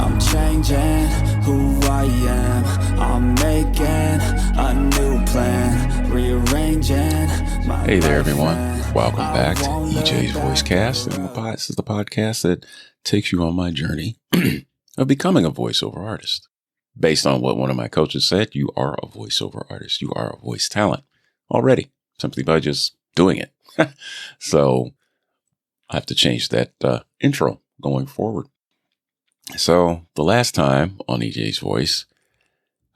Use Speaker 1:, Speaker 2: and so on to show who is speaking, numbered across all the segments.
Speaker 1: I'm changing who I am. I'm making a new plan, rearranging my
Speaker 2: Hey there,
Speaker 1: life
Speaker 2: everyone.
Speaker 1: and
Speaker 2: Welcome
Speaker 1: I
Speaker 2: back to
Speaker 1: won't
Speaker 2: EJ's
Speaker 1: look
Speaker 2: Voicecast.
Speaker 1: back.
Speaker 2: And this is the podcast that takes you on my journey of becoming a voiceover artist. Based on what one of my coaches said, you are a voiceover artist. You are a voice talent already, simply by just doing it. So I have to change that intro going forward. So the last time on EJ's Voice,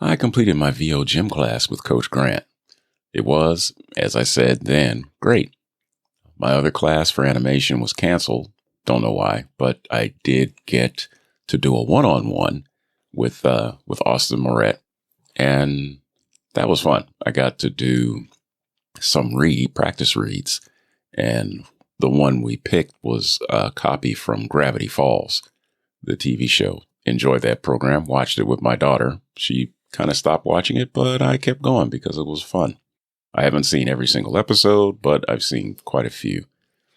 Speaker 2: I completed my VO gym class with Coach Grant. It was, as I said then, great. My other class for animation was canceled. Don't know why, but I did get to do a one-on-one with Austin Moret, and that was fun. I got to do some practice reads, and the one we picked was a copy from Gravity Falls, the TV show. Enjoyed that program. Watched it with my daughter. She kind of stopped watching it, but I kept going because it was fun. I haven't seen every single episode, but I've seen quite a few.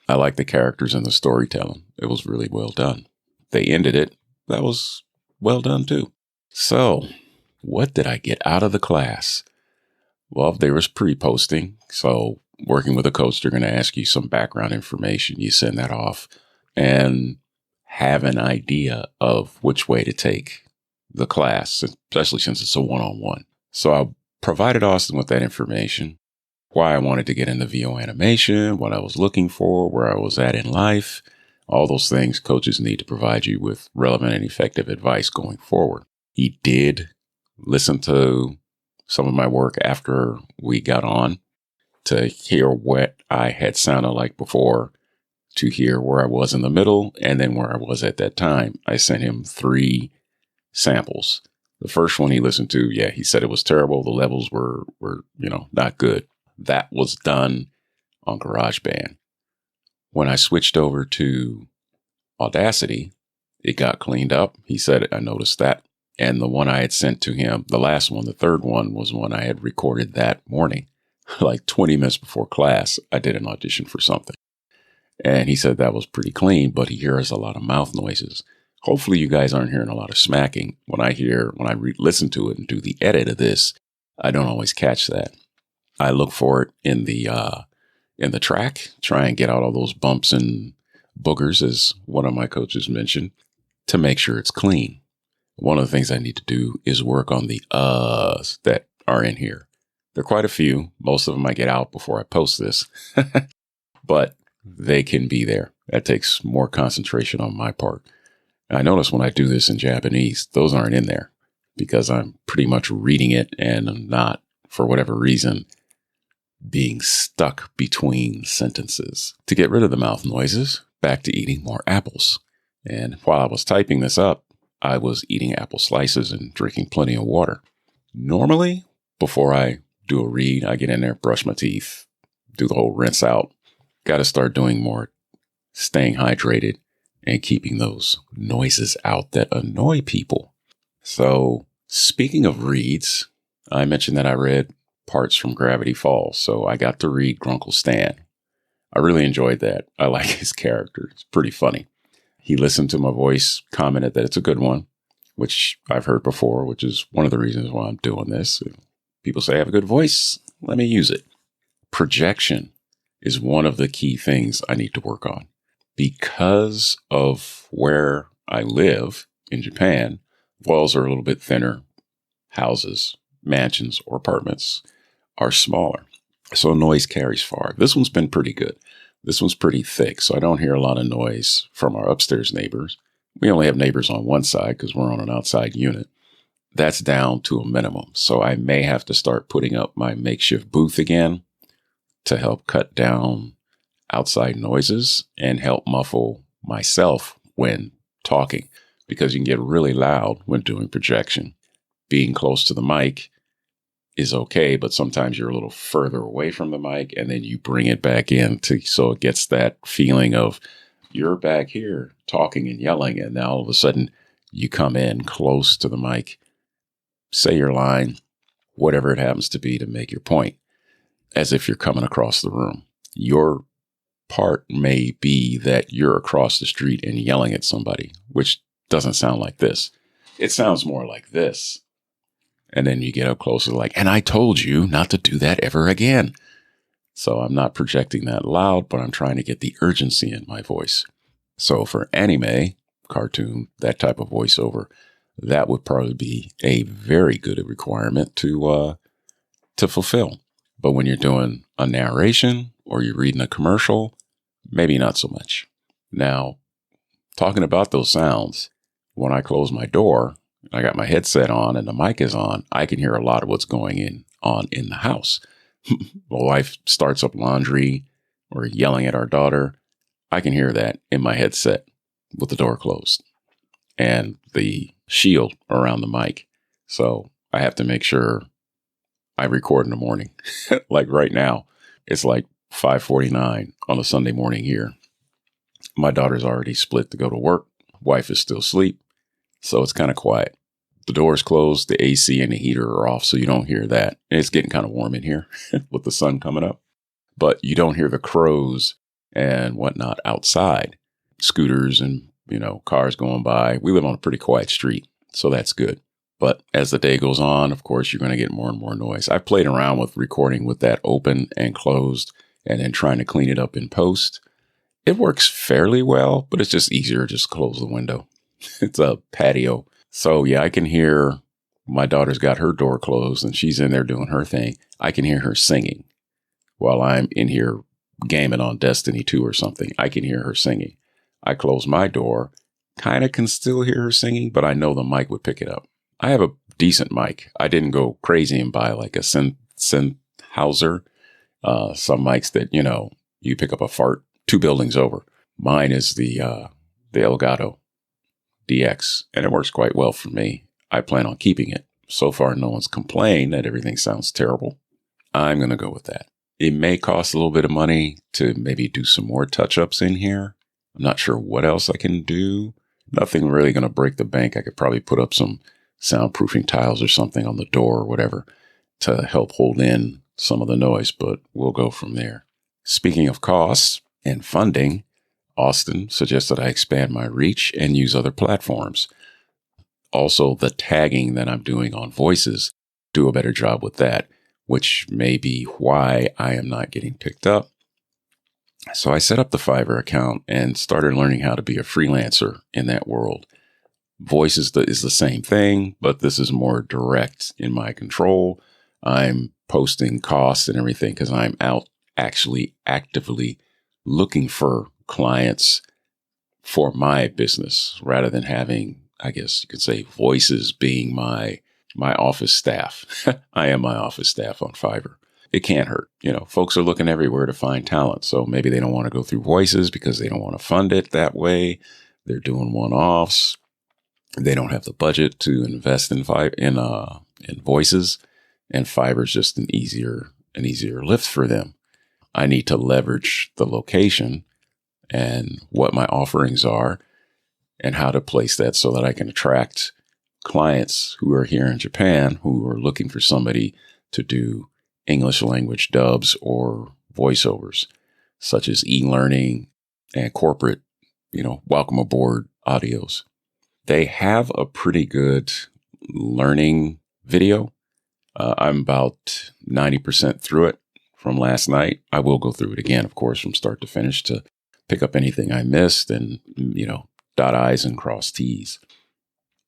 Speaker 2: I like the characters and the storytelling. It was really well done. They ended it. That was well done too. So, what did I get out of the class? Well, there was pre-posting. So, working with a coach, they're going to ask you some background information. You send that off and have an idea of which way to take the class, especially since it's a one-on-one. So, I provided Austin with that information. Why I wanted to get into VO animation, what I was looking for, where I was at in life, all those things coaches need to provide you with relevant and effective advice going forward. He did listen to some of my work after we got on to hear what I had sounded like before, to hear where I was in the middle, and then where I was at that time. I sent him 3 samples. The first one he listened to, he said it was terrible. The levels were not good. That was done on GarageBand. When I switched over to Audacity, it got cleaned up. He said, I noticed that. And the one I had sent to him, the last one, the third one, was one I had recorded that morning, like 20 minutes before class. I did an audition for something. And he said that was pretty clean, but he hears a lot of mouth noises. Hopefully you guys aren't hearing a lot of smacking. When I listen to it and do the edit of this, I don't always catch that. I look for it in the track, try and get out all those bumps and boogers, as one of my coaches mentioned, to make sure it's clean. One of the things I need to do is work on the uhs that are in here. There are quite a few. Most of them I get out before I post this, but they can be there. That takes more concentration on my part. And I notice when I do this in Japanese, those aren't in there because I'm pretty much reading it and I'm not, for whatever reason, being stuck between sentences. To get rid of the mouth noises, back to eating more apples. And while I was typing this up, I was eating apple slices and drinking plenty of water. Normally, before I do a read, I get in there, brush my teeth, do the whole rinse out. Got to start doing more staying hydrated and keeping those noises out that annoy people. So, speaking of reads, I mentioned that I read parts from Gravity Falls, so I got to read Grunkle Stan. I really enjoyed that. I like his character. It's pretty funny. He listened to my voice, commented that it's a good one, which I've heard before, which is one of the reasons why I'm doing this. People say I have a good voice. Let me use it. Projection is one of the key things I need to work on. Because of where I live in Japan, walls are a little bit thinner. Houses, mansions, or apartments are smaller. So noise carries far. This one's been pretty good. This one's pretty thick, so I don't hear a lot of noise from our upstairs neighbors. We only have neighbors on one side because we're on an outside unit. That's down to a minimum. So I may have to start putting up my makeshift booth again to help cut down outside noises and help muffle myself when talking, because you can get really loud when doing projection. Being close to the mic is okay, but sometimes you're a little further away from the mic and then you bring it back in so it gets that feeling of you're back here talking and yelling, and now all of a sudden you come in close to the mic, say your line, whatever it happens to be, to make your point, as if you're coming across the room. Your part may be that you're across the street and yelling at somebody, which doesn't sound like this. it sounds more like this. And then you get up closer like, and I told you not to do that ever again. So I'm not projecting that loud, but I'm trying to get the urgency in my voice. So for anime, cartoon, that type of voiceover, that would probably be a very good requirement to fulfill. But when you're doing a narration or you're reading a commercial, maybe not so much. Now, talking about those sounds, when I close my door, I got my headset on and the mic is on, I can hear a lot of what's going on in the house. My wife starts up laundry or yelling at our daughter. I can hear that in my headset with the door closed and the shield around the mic. So I have to make sure I record in the morning. Like right now, it's like 5:49 on a Sunday morning here. My daughter's already split to go to work. Wife is still asleep. So it's kind of quiet. The door's closed, the AC and the heater are off, so you don't hear that. And it's getting kind of warm in here with the sun coming up. But you don't hear the crows and whatnot outside. Scooters and, cars going by. We live on a pretty quiet street, so that's good. But as the day goes on, of course, you're going to get more and more noise. I played around with recording with that open and closed and then trying to clean it up in post. It works fairly well, but it's just easier to just close the window. It's a patio. So yeah, I can hear my daughter's got her door closed and she's in there doing her thing. I can hear her singing while I'm in here gaming on Destiny 2 or something. I can hear her singing. I close my door, kind of can still hear her singing, but I know the mic would pick it up. I have a decent mic. I didn't go crazy and buy like a Sennheiser, some mics that, you pick up a fart 2 buildings over. Mine is the Elgato DX, and it works quite well for me. I plan on keeping it. So far, no one's complained that everything sounds terrible. I'm going to go with that. It may cost a little bit of money to maybe do some more touch-ups in here. I'm not sure what else I can do. Nothing really going to break the bank. I could probably put up some soundproofing tiles or something on the door or whatever to help hold in some of the noise, but we'll go from there. Speaking of costs and funding, Austin suggested I expand my reach and use other platforms. Also, the tagging that I'm doing on voices, do a better job with that, which may be why I am not getting picked up. So I set up the Fiverr account and started learning how to be a freelancer in that world. Voice is the same thing, but this is more direct in my control. I'm posting costs and everything because I'm out actually actively looking for clients for my business rather than having, I guess you could say, voices being my office staff. I am my office staff on Fiverr. It can't hurt. Folks are looking everywhere to find talent. So maybe they don't want to go through voices because they don't want to fund it that way. They're doing one-offs. They don't have the budget to invest in voices, and Fiverr is just an easier lift for them. I need to leverage the location and what my offerings are and how to place that so that I can attract clients who are here in Japan who are looking for somebody to do English language dubs or voiceovers, such as e-learning and corporate, welcome aboard audios. They have a pretty good learning video. I'm about 90% through it from last night. I will go through it again, of course, from start to finish to pick up anything I missed and, dot I's and cross T's.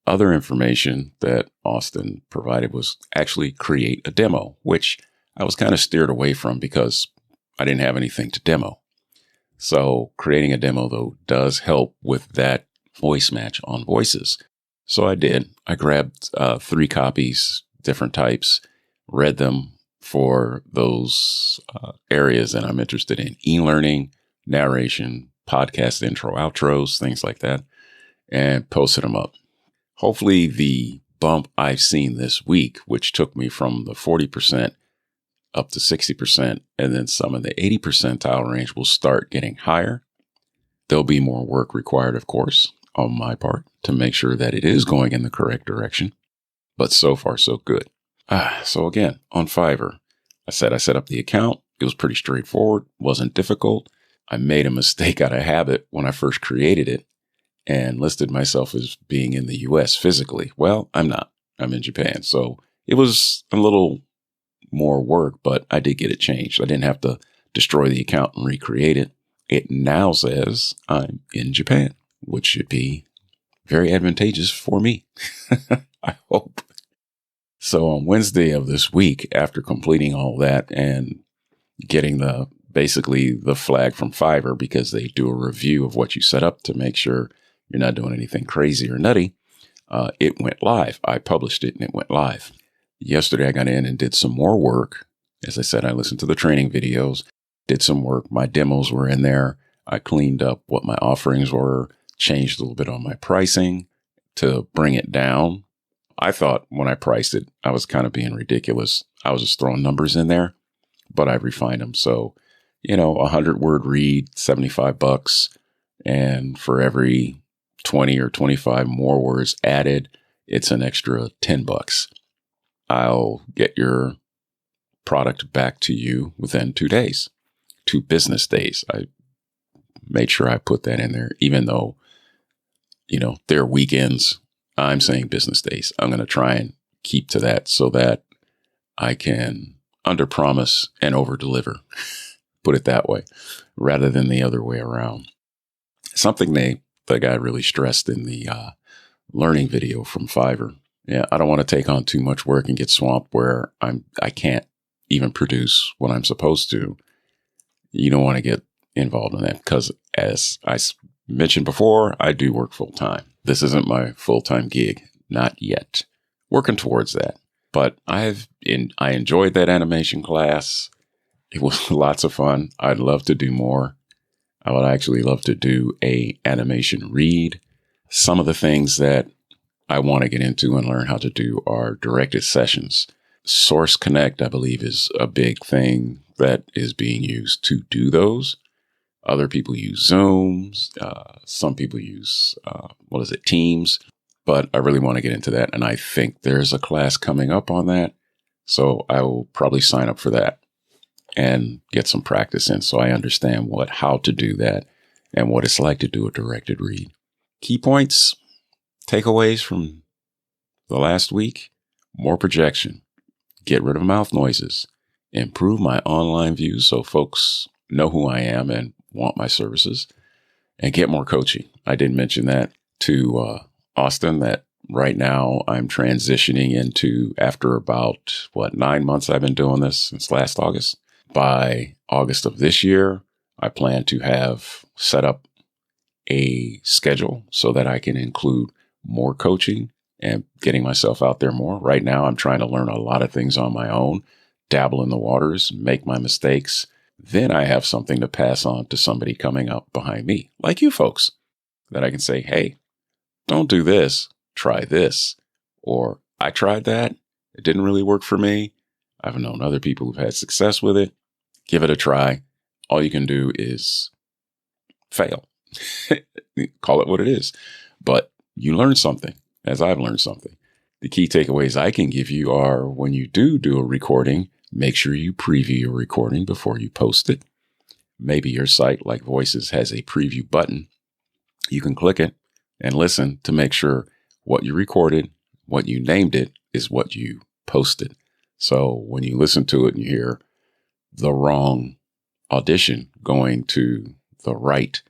Speaker 2: Other information that Austin provided was actually create a demo, which I was kind of steered away from because I didn't have anything to demo. So creating a demo, though, does help with that voice match on voices. So I did. I grabbed 3 copies, different types, read them for those areas that I'm interested in. E-learning, narration, podcast intro, outros, things like that, and posted them up. Hopefully the bump I've seen this week, which took me from the 40% up to 60%, and then some of the 80 percentile range will start getting higher. There'll be more work required, of course, on my part to make sure that it is going in the correct direction. But so far, so good. So again, on Fiverr, I set up the account. It was pretty straightforward, wasn't difficult. I made a mistake out of habit when I first created it. and listed myself as being in the US physically. Well, I'm not. I'm in Japan. So it was a little more work, but I did get it changed. I didn't have to destroy the account and recreate it. It now says I'm in Japan, which should be very advantageous for me. I hope. So on Wednesday of this week, after completing all that and getting basically the flag from Fiverr, because they do a review of what you set up to make sure you're not doing anything crazy or nutty, it went live. I published it and it went live. Yesterday, I got in and did some more work. As I said, I listened to the training videos, did some work. My demos were in there. I cleaned up what my offerings were, changed a little bit on my pricing to bring it down. I thought when I priced it, I was kind of being ridiculous. I was just throwing numbers in there, but I refined them. So, 100-word read, $75. And for every 20 or 25 more words added, it's an extra $10. I'll get your product back to you within 2 days, 2 business days. I made sure I put that in there, even though, there are weekends. I'm saying business days. I'm going to try and keep to that so that I can underpromise and overdeliver, put it that way, rather than the other way around. Something the guy really stressed in the learning video from Fiverr. Yeah, I don't want to take on too much work and get swamped where I can't even produce what I'm supposed to. You don't want to get involved in that because, as I mentioned before, I do work full time. This isn't my full-time gig, not yet. Working towards that. But I enjoyed that animation class. It was lots of fun. I'd love to do more. I would actually love to do a animation read. Some of the things that I want to get into and learn how to do are directed sessions. Source Connect, I believe, is a big thing that is being used to do those. Other people use Zooms. Some people use, Teams. But I really want to get into that. And I think there's a class coming up on that. So I will probably sign up for that and get some practice in so I understand how to do that and what it's like to do a directed read. Key points, takeaways from the last week: more projection, get rid of mouth noises, improve my online views so folks know who I am and want my services, and get more coaching. I did mention that to Austin, that right now I'm transitioning into, after about 9 months I've been doing this since last August. By August of this year, I plan to have set up a schedule so that I can include more coaching and getting myself out there more. Right now, I'm trying to learn a lot of things on my own, dabble in the waters, make my mistakes. Then I have something to pass on to somebody coming up behind me, like you folks, that I can say, hey, don't do this, try this. Or I tried that, it didn't really work for me. I've known other people who've had success with it. Give it a try. All you can do is fail. Call it what it is. But you learn something, as I've learned something. The key takeaways I can give you are, when you do a recording, make sure you preview your recording before you post it. Maybe your site, like Voices, has a preview button. You can click it and listen to make sure what you recorded, what you named it, is what you posted. So when you listen to it and you hear the wrong audition going to the right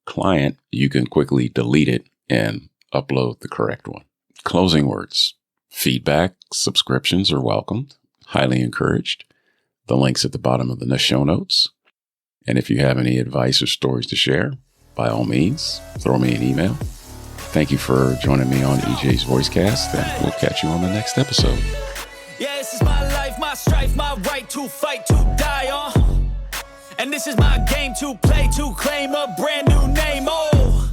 Speaker 2: client, you can quickly delete it and upload the correct one. Closing words: feedback, subscriptions are welcomed, highly encouraged. The link's at the bottom of the show notes. And if you have any advice or stories to share, by all means, throw me an email. Thank you for joining me on EJ's Voicecast, and we'll catch you on the next episode.
Speaker 1: Yeah, this is my life, my strife, my right to fight, to die on. And this is my game to play, to claim a brand new name, oh.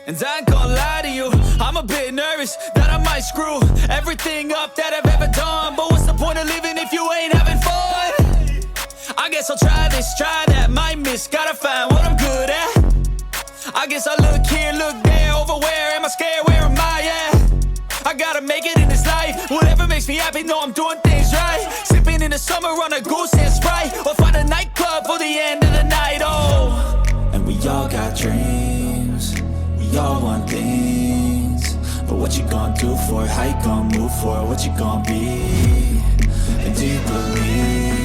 Speaker 1: And I ain't gonna lie to you, I'm a bit nervous that I might screw everything up that I've ever done. But what's the point of living if you ain't having fun? I guess I'll try this, try that, might miss, gotta find what I'm good at. I guess I look here, look there, over where am I scared, where am I at? I gotta make it in this life, whatever makes me happy, know I'm doing things right. Sipping in the summer on a goose and Sprite, or find a nightclub for the end of the night, oh. And we all got dreams, we we all want things, but what you gonna do for it? How you gonna move for it? What you gonna be? And do you believe